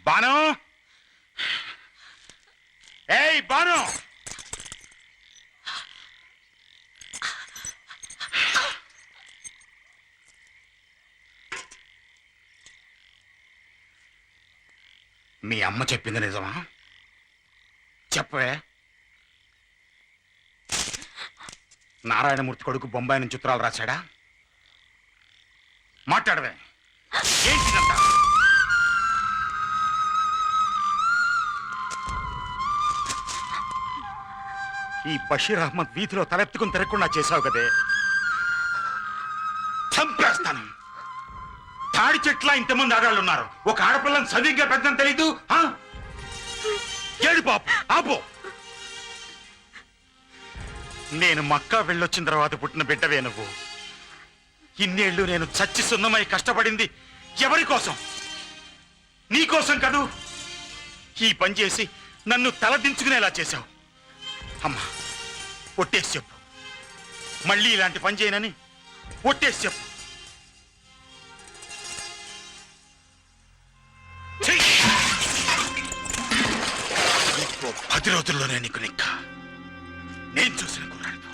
బాను, ఏయ్ బాను, మీ అమ్మ చెప్పింది నిజమా? చెప్పవే. నారాయణమూర్తి కొడుకు బొంబాయి నుంచి ఉత్తరాలు రాశాడా? మాట్లాడవే. ఏంటిదంట? ఈ బషీర్ అహ్మద్ వీధిలో తలెత్తుకుని తిరగకుండా చేశావు కదే, చంపేస్తాను. తాడి చెట్ల ఇంతమంది ఆడాళ్ళు ఉన్నారు, ఒక ఆడపిల్లని సరిగ్గా పెద్దని తెలీదు. ఏడు పాపు ఆపో. నేను మక్కా వెళ్ళొచ్చిన తర్వాత పుట్టిన బిడ్డవే నువ్వు. ఇన్నేళ్లు నేను చచ్చి సున్నమై కష్టపడింది ఎవరి కోసం? నీ కోసం కదూ. ఈ పని చేసి నన్ను తలదించుకునేలా చేశావు. అమ్మా, ఒట్టేసి చెప్పు, మళ్ళీ ఇలాంటి పని చేయనని ఒట్టేసి చెప్పు. 10 రోజుల్లోనే నీకు నిక్క. నేను చూసిన కుర్రాడితో.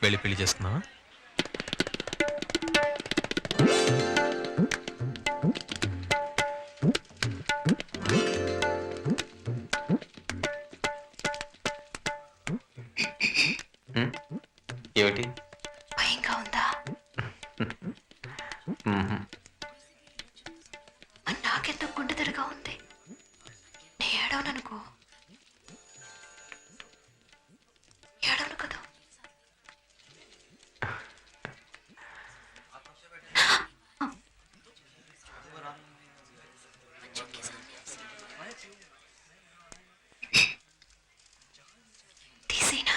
వెళ్ళి పెళ్లి చేసుకున్నావా? ఏమిటి భయంగా ఉందా? నాకెంత గుండె తిరగా ఉంది. నే ఏడవననుకో. ఏడవను కదా. తీసేనా?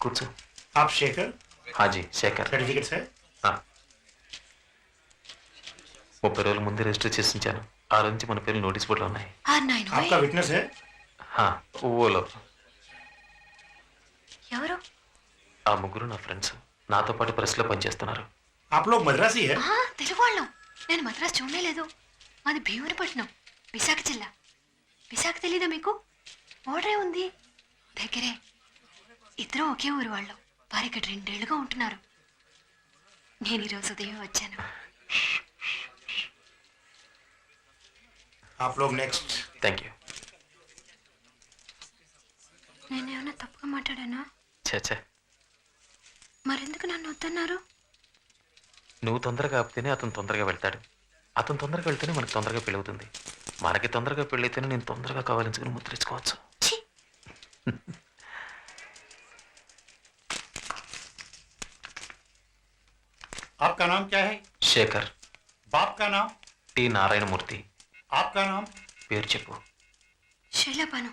కూర్చో. आप शेखर? हाँ जी शेखर. सर्टिफिकेट्स है? 30 రోజుల ముందే రిజిస్టర్ చేసించాను. ఆ రోజు మన పేర్లు నోటీస్ బోర్డులో ఉన్నాయి. आपका विटनेस है? हाँ वो लोग. ఎవరు? ఆ ముగ్గురు నా ఫ్రెండ్స్, నాతో పాటు ప్రెస్లో పనిచేస్తున్నారు. आप लोग मद्रासी है? తెలుగు వాళ్ళం. నేను మద్రాసు చూడలేదు. మాది భీమునిపట్నం, విశాఖ జిల్లా. విశాఖ తెలీదా మీకు? ఓడరే ఉంది దగ్గరే. ఇద్దరు ఒకే ఊరు వాళ్ళు. వారు ఇక్కడ 2 ఏళ్లుగా ఉంటున్నారు. నేను ఈరోజు ఉదయం వచ్చాను. आप लोग नेक्स्ट. Thank you. మాట్లాడానా? చచ్చా, మరెందుకు నన్ను వద్దన్నారు? నువ్వు తొందరగా ఆపితేనే అతను తొందరగా వెళ్తాడు. అతను తొందరగా వెళ్తేనే మనకు తొందరగా పెళ్ళవుతుంది. మనకి తొందరగా పెళ్ళైతేనే నేను తొందరగా కావాలించుకుని ముద్రించుకోవచ్చు. ఛీ! आपका नाम क्या है? శేఖర్. बाप का नाम? టి నారాయణమూర్తి. आपका नाम? పేరు చెప్పు. శైలబాను.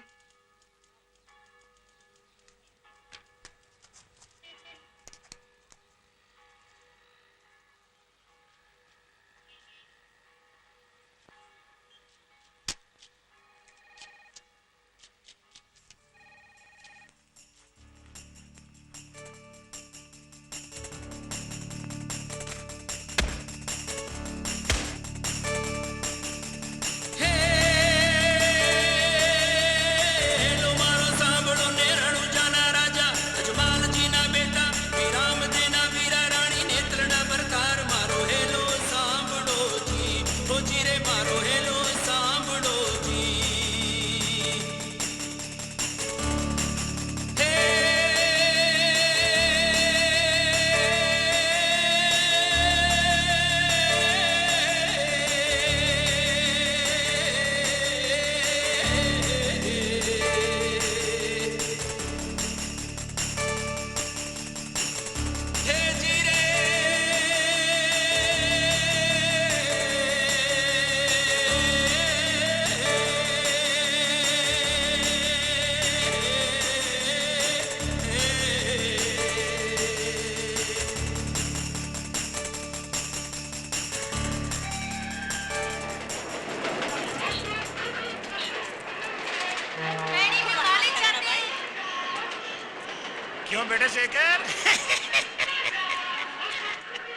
क्यों बेटा शेखर?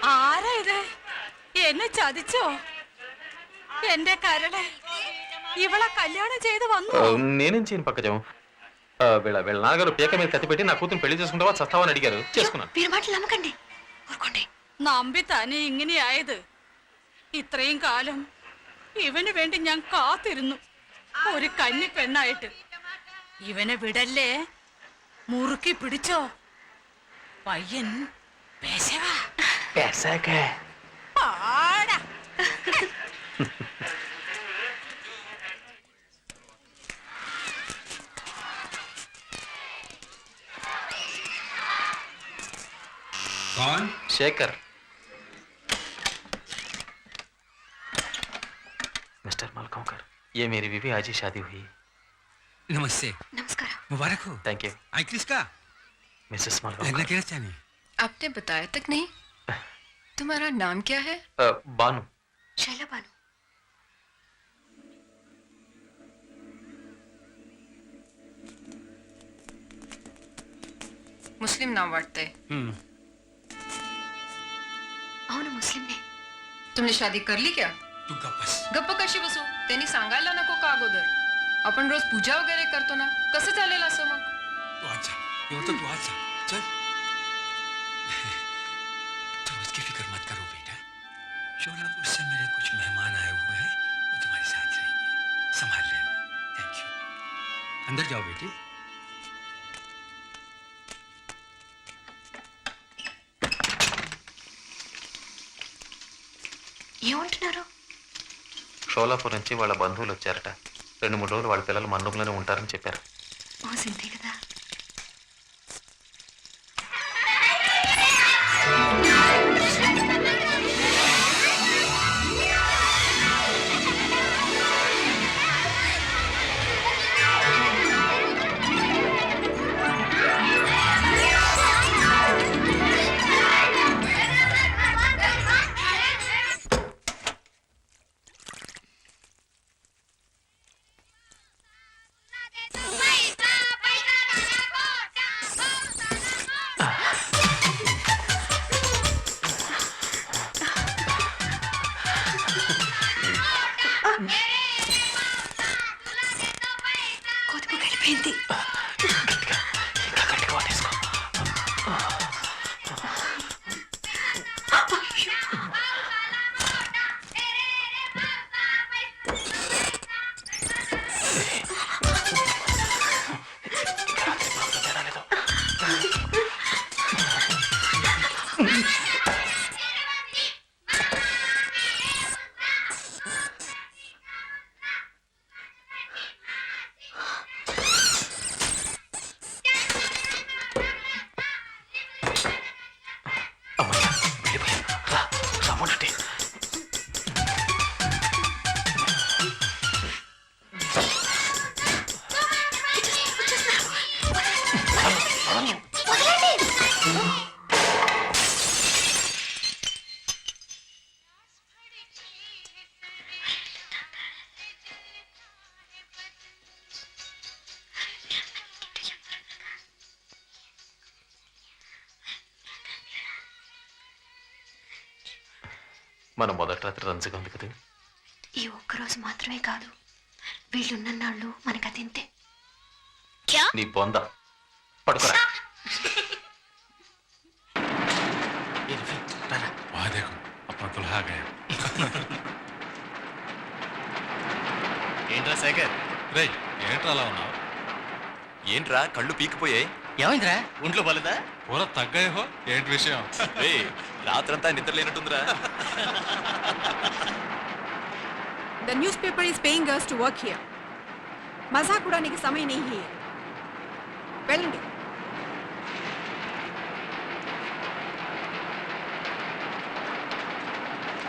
ആരാ ഇത്? എന്നെ ചതിച്ചോ? എന്റെ കരളെ, ഇവളെ കല്യാണം ചെയ്ത് വന്നു. నేనేం చేయను పక్కజం. వీళ్ళ నాన్నగారు పీక మీద కత్తి పెట్టి నా కూతురు పెళ్లి చేసుకుంటావా చస్తావని అడిగారు. చేసుకున్నాను. వీరి మాటలు నమ్మకండి, ఊరుకోండి. നമ്പി തന്നെ ഇങ്ങനെയായത്. ഇത്രയും കാലം ഇവന് വേണ്ടി ഞാൻ കാത്തിരുന്നു, ഒരു കന്നി പെണ്ണായിട്ട്. ഇവനെ വിടല്ലേ, മുറുക്കി പിടിച്ചോ. പയ്യൻ പേശവാ. പാടാ. कौन? शेखर. मिस्टर मलकोंकर, ये मेरी बीवी आज ही शादी हुई. नमस्ते. నమస్కారం. मुबारक हो. Thank you. आई किसका? मिसेस लगना मलकोंकर. क्या चाहिए? आपने बताया तक नहीं। तुम्हारा नाम क्या है? बानू. శైలబాను. मुस्लिम नाम वाटते. అవును, ముస్లింనే. तुमने शादी कर ली क्या? तू का बस. गप्प कशी बसू? त्यांनी सांगायला नको का अगोदर? आपण रोज पूजा वगैरे करतो ना, कसं चालेल असं मग? तू आजा. ये तो तू आजा. चल. तुम उसकी फिक्र मत करो बेटा. शोलापुर से मेरे कुछ मेहमान आए हुए हैं, वो तुम्हारे साथ रहेंगे. संभाल लेना. Thank you. अंदर जाओ बेटी. ఏమంటున్నారు? షోలాపూర్ నుంచి వాళ్ళ బంధువులు వచ్చారట. 2-3 రోజులు వాళ్ళ పిల్లలు మన రూమ్లోనే ఉంటారని చెప్పారు. ఓ సింతే కదా. కొద్దిగా గడిపోయింది. మన మొదటి రాత్రి రంజుగా ఉంది కదా. ఈ ఒక్కరోజు మాత్రమే కాదు, వీళ్ళున్నన్నాళ్ళు మనకు అదింతే. నీ బొంద పడుకోరా. वहाँ देखो अपना दुल्हा आ गया. ఏంట్రా శేఖర్? రే ఏంట్రా అలా ఉన్నావు? ఏంట్రా కళ్ళు పీకిపోయాయి? ఏమైందిరా? ఒంట్లో బలదా? పూరా తగ్గాయి హో ఏంటి విషయం? రే రాత్రంతా నిద్ర లేనట్టుందిరా. The newspaper is paying us to work here. మజాక్ ఉడానికి సమయం नहीं है. వెళ్ళండి.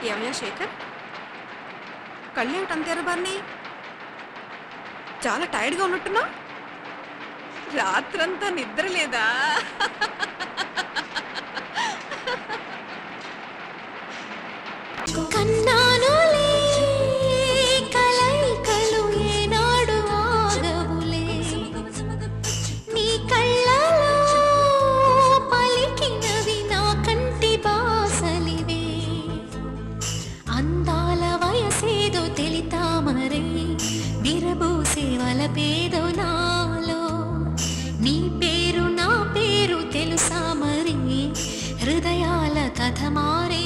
ఏమయ్యా శేఖర్, కళ్ళేమిటి అంత ఎర్రబారినాయి? చాలా టైర్డ్గా ఉన్నట్టున్నా? రాత్రంతా నిద్ర లేదా? కన్నానులే కలైకలు ఏనాడు ఆగవులే, నీ కళ్ళలో పలికినవి నా కంటి బాసలివే. అందాల వయసేదో తెలితామరే, విరబూసే వలపేదో నాలో. నీ పేరు నా పేరు తెలుసా మరి, హృదయాల కథ మారే